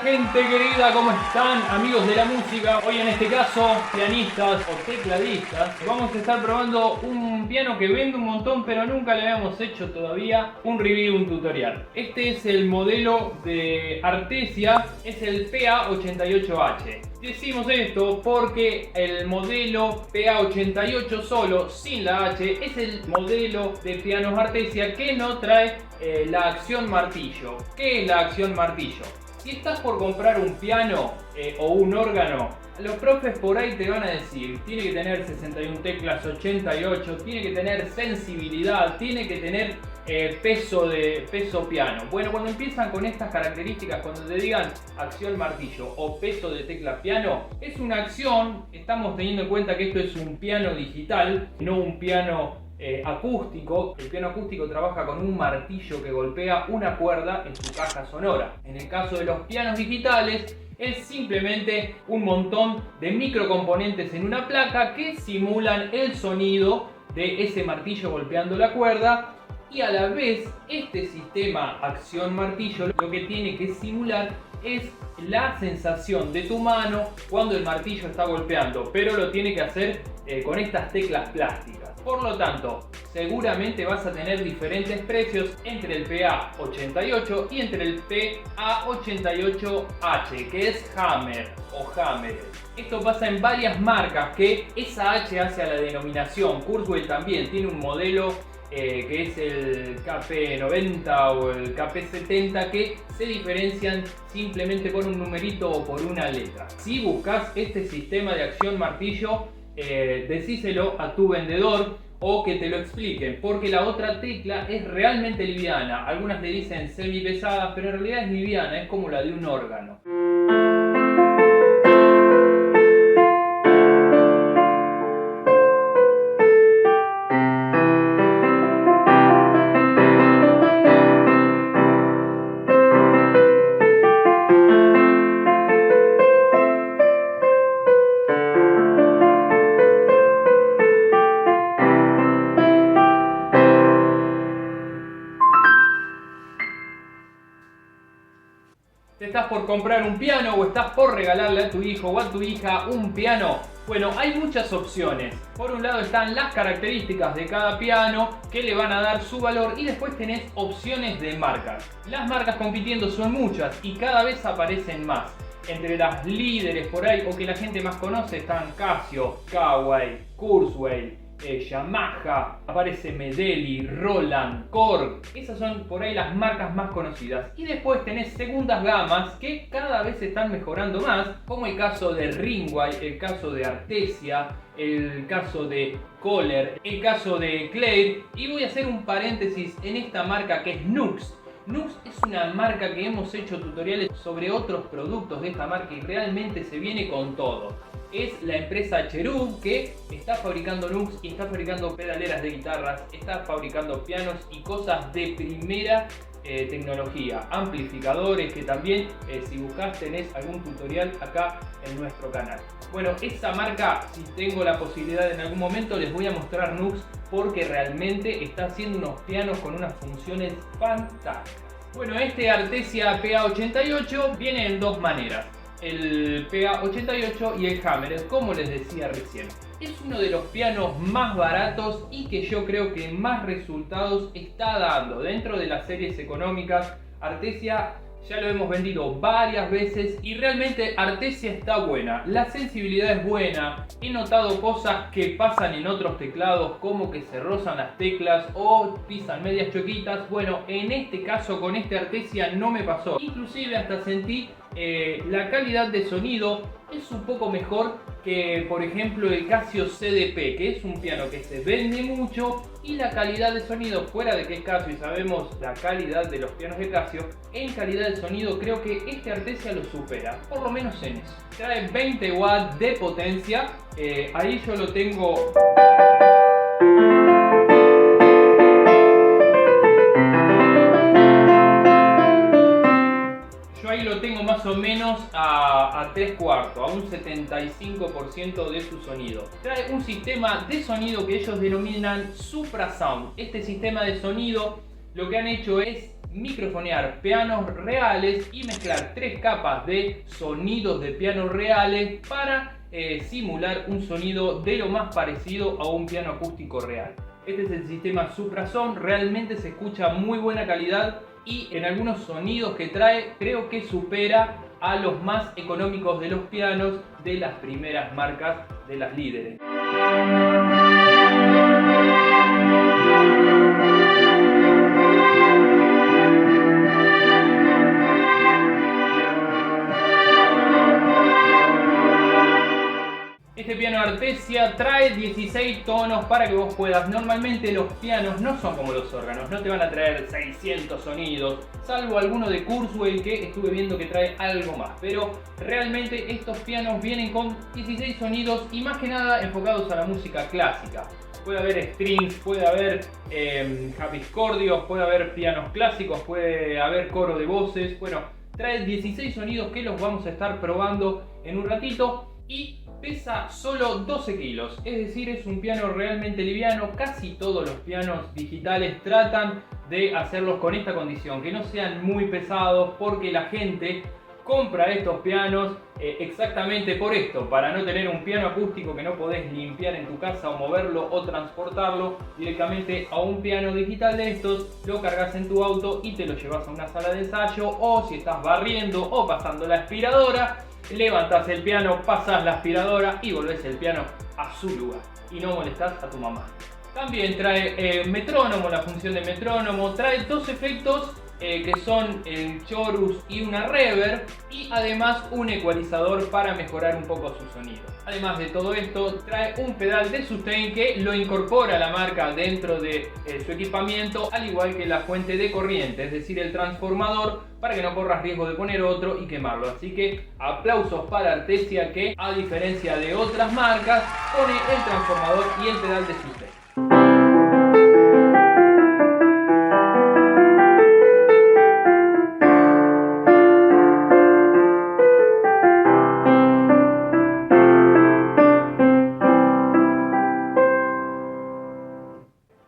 Gente querida, ¿cómo están? Amigos de la música. Hoy en este caso, pianistas o tecladistas, vamos a estar probando un piano que vende un montón, pero nunca le habíamos hecho todavía un review, un tutorial. Este es el modelo de Artesia, es el PA88H. Decimos esto porque el modelo PA88 solo, sin la H, es el modelo de pianos Artesia que no trae la acción martillo. ¿Qué es la acción martillo? Si estás por comprar un piano o un órgano, los profes por ahí te van a decir, tiene que tener 61 teclas, 88, tiene que tener sensibilidad, tiene que tener peso piano. Bueno, cuando empiezan con estas características, cuando te digan acción martillo o peso de tecla piano, es una acción, estamos teniendo en cuenta que esto es un piano digital, no un piano acústico. El piano acústico trabaja con un martillo que golpea una cuerda en su caja sonora. En el caso de los pianos digitales, es simplemente un montón de microcomponentes en una placa que simulan el sonido de ese martillo golpeando la cuerda, y a la vez este sistema acción martillo lo que tiene que simular es la sensación de tu mano cuando el martillo está golpeando, pero lo tiene que hacer con estas teclas plásticas. Por lo tanto, seguramente vas a tener diferentes precios entre el PA88 y entre el PA88H, que es Hammer o Hammer. Esto pasa en varias marcas, que esa H hace a la denominación. Kurzweil también tiene un modelo que es el KP90 o el KP70, que se diferencian simplemente por un numerito o por una letra. Si buscas este sistema de acción martillo, decíselo a tu vendedor o que te lo expliquen, porque la otra tecla es realmente liviana. Algunas le dicen semi pesada, pero en realidad es liviana, es como la de un órgano. ¿Te estás por comprar un piano o estás por regalarle a tu hijo o a tu hija un piano? Bueno, hay muchas opciones. Por un lado están las características de cada piano que le van a dar su valor, y después tenés opciones de marcas. Las marcas compitiendo son muchas y cada vez aparecen más. Entre las líderes por ahí o que la gente más conoce están Casio, Kawai, Kurzweil, Yamaha, aparece Medeli, Roland, Korg. Esas son por ahí las marcas más conocidas. Y después tenés segundas gamas que cada vez se están mejorando más, como el caso de Ringway, el caso de Artesia, el caso de Kohler, el caso de Clair. Y voy a hacer un paréntesis en esta marca que es Nux. Nux es una marca que hemos hecho tutoriales sobre otros productos de esta marca y realmente se viene con todo. Es la empresa Cherub que está fabricando Nux y está fabricando pedaleras de guitarras, está fabricando pianos y cosas de primera tecnología, amplificadores que también si buscas tenés algún tutorial acá en nuestro canal. Bueno, esa marca, si tengo la posibilidad en algún momento, les voy a mostrar Nux porque realmente está haciendo unos pianos con unas funciones fantásticas. Bueno, este Artesia PA88 viene en dos maneras: el PA88 y el Hammer, como les decía recién. Es uno de los pianos más baratos y que yo creo que más resultados está dando dentro de las series económicas. Artesia ya lo hemos vendido varias veces y realmente Artesia está buena. La sensibilidad es buena. He notado cosas que pasan en otros teclados, como que se rozan las teclas o pisan medias choquitas. Bueno, en este caso con este Artesia no me pasó. Inclusive hasta sentí la calidad de sonido es un poco mejor que por ejemplo el Casio CDP, que es un piano que se vende mucho, y la calidad de sonido, fuera de que es Casio y sabemos la calidad de los pianos de Casio, en calidad de sonido creo que este Artesia lo supera, por lo menos en eso. Trae 20 watts de potencia, ahí yo lo tengo. Ahí lo tengo más o menos a 3/4, a un 75% de su sonido. Trae un sistema de sonido que ellos denominan Supra Sound. Este sistema de sonido lo que han hecho es microfonear pianos reales y mezclar 3 capas de sonidos de pianos reales para simular un sonido de lo más parecido a un piano acústico real. Este es el sistema Suprasound, realmente se escucha muy buena calidad y en algunos sonidos que trae creo que supera a los más económicos de los pianos de las primeras marcas, de las líderes. Este piano Artesia trae 16 tonos para que vos puedas. Normalmente los pianos no son como los órganos, no te van a traer 600 sonidos, salvo alguno de Kurzweil que estuve viendo que trae algo más. Pero realmente estos pianos vienen con 16 sonidos y más que nada enfocados a la música clásica. Puede haber strings, puede haber hapiscordios, puede haber pianos clásicos, puede haber coro de voces. Bueno, trae 16 sonidos que los vamos a estar probando en un ratito y pesa solo 12 kilos, es decir, es un piano realmente liviano. Casi todos los pianos digitales tratan de hacerlos con esta condición, que no sean muy pesados, porque la gente compra estos pianos exactamente por esto, para no tener un piano acústico que no podés limpiar en tu casa o moverlo o transportarlo directamente a un piano digital de estos. Lo cargas en tu auto y te lo llevas a una sala de ensayo, o si estás barriendo o pasando la aspiradora, levantas el piano, pasas la aspiradora y volvés el piano a su lugar y no molestás a tu mamá. También trae metrónomo, la función de metrónomo, trae 2 efectos que son el chorus y una reverb, y además un ecualizador para mejorar un poco su sonido. Además de todo esto, trae un pedal de sustain que lo incorpora la marca dentro de su equipamiento, al igual que la fuente de corriente, es decir, el transformador, para que no corras riesgo de poner otro y quemarlo. Así que aplausos para Artesia, que a diferencia de otras marcas pone el transformador y el pedal de sustain.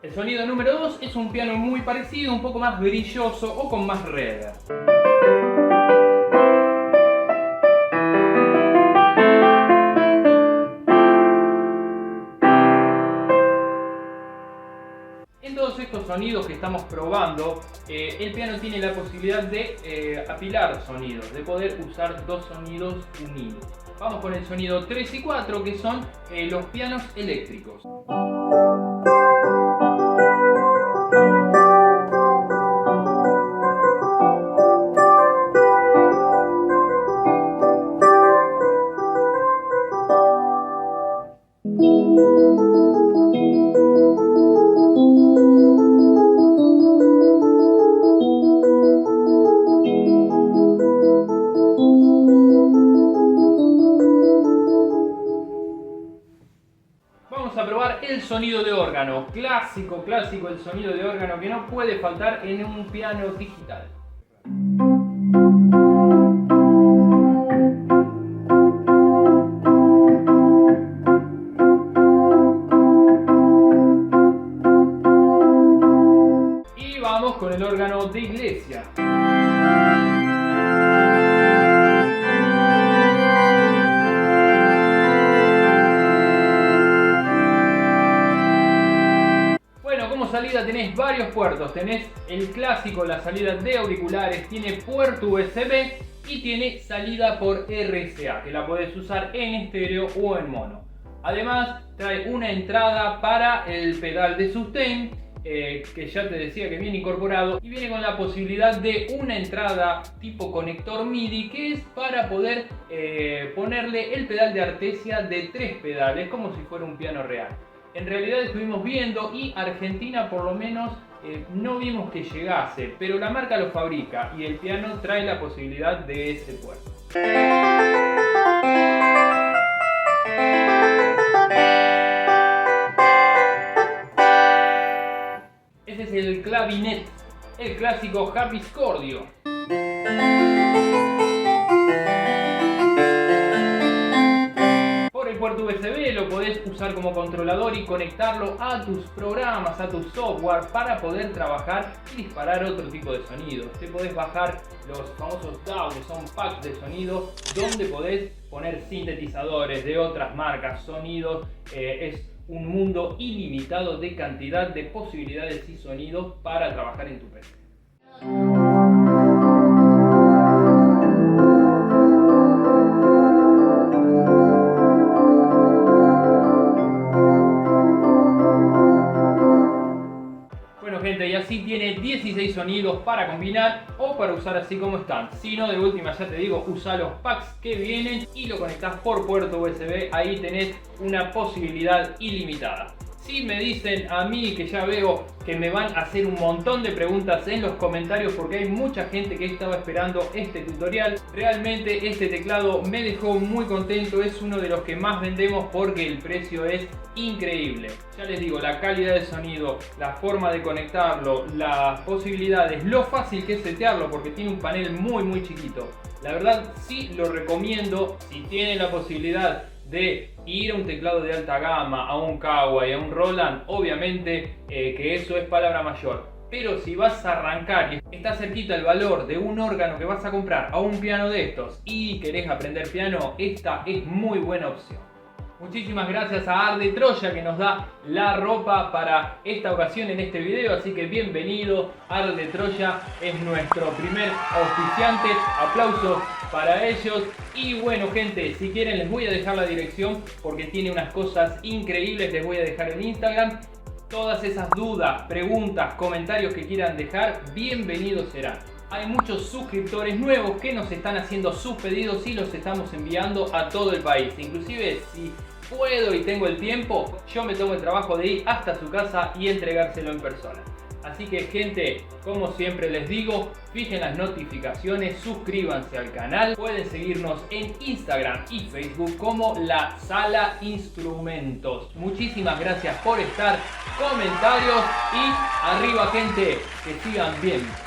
El sonido número 2 es un piano muy parecido, un poco más brilloso o con más reverb. En todos estos sonidos que estamos probando, el piano tiene la posibilidad de apilar sonidos, de poder usar 2 sonidos unidos. Vamos con el sonido 3 y 4, que son los pianos eléctricos. Vamos a probar el sonido de órgano, clásico, el sonido de órgano que no puede faltar en un piano digital. Y vamos con el órgano de iglesia. Salida tenés varios puertos, tenés el clásico, la salida de auriculares, tiene puerto USB y tiene salida por RCA, que la podés usar en estéreo o en mono. Además trae una entrada para el pedal de sustain, que ya te decía que viene incorporado, y viene con la posibilidad de una entrada tipo conector MIDI, que es para poder ponerle el pedal de Artesia de 3 pedales, como si fuera un piano real. En realidad estuvimos viendo y Argentina por lo menos no vimos que llegase, pero la marca lo fabrica y el piano trae la posibilidad de ese puerto. Ese es el clavinet, el clásico hapiscordio. puerto USB, lo podés usar como controlador y conectarlo a tus programas, a tu software para poder trabajar y disparar otro tipo de sonidos. Te podés bajar los famosos DAW, que son packs de sonido, donde podés poner sintetizadores de otras marcas, sonidos. Es un mundo ilimitado de cantidad de posibilidades y sonidos para trabajar en tu PC. Bueno gente, y así tiene 16 sonidos para combinar o para usar así como están. Si no, de última ya te digo, usa los packs que vienen y lo conectás por puerto USB. Ahí tenés una posibilidad ilimitada. Si me dicen a mí, que ya veo que me van a hacer un montón de preguntas en los comentarios porque hay mucha gente que estaba esperando este tutorial. Realmente este teclado me dejó muy contento, es uno de los que más vendemos porque el precio es increíble. Ya les digo, la calidad de sonido, la forma de conectarlo, las posibilidades, lo fácil que es setearlo porque tiene un panel muy chiquito. La verdad sí lo recomiendo si tienen la posibilidad de ir a un teclado de alta gama, a un Kawai, a un Roland, obviamente que eso es palabra mayor. Pero si vas a arrancar y está cerquita el valor de un órgano que vas a comprar a un piano de estos y querés aprender piano, esta es muy buena opción. Muchísimas gracias a Art de Troya que nos da la ropa para esta ocasión en este video, así que bienvenido. Art de Troya es nuestro primer auspiciante, aplausos para ellos. Y bueno gente, si quieren les voy a dejar la dirección porque tiene unas cosas increíbles, les voy a dejar el Instagram. Todas esas dudas, preguntas, comentarios que quieran dejar, bienvenidos serán. Hay muchos suscriptores nuevos que nos están haciendo sus pedidos y los estamos enviando a todo el país. Inclusive si puedo y tengo el tiempo, yo me tomo el trabajo de ir hasta su casa y entregárselo en persona. Así que gente, como siempre les digo, fijen las notificaciones, suscríbanse al canal. Pueden seguirnos en Instagram y Facebook como La Sala Instrumentos. Muchísimas gracias por estar, comentarios y arriba gente, que sigan bien.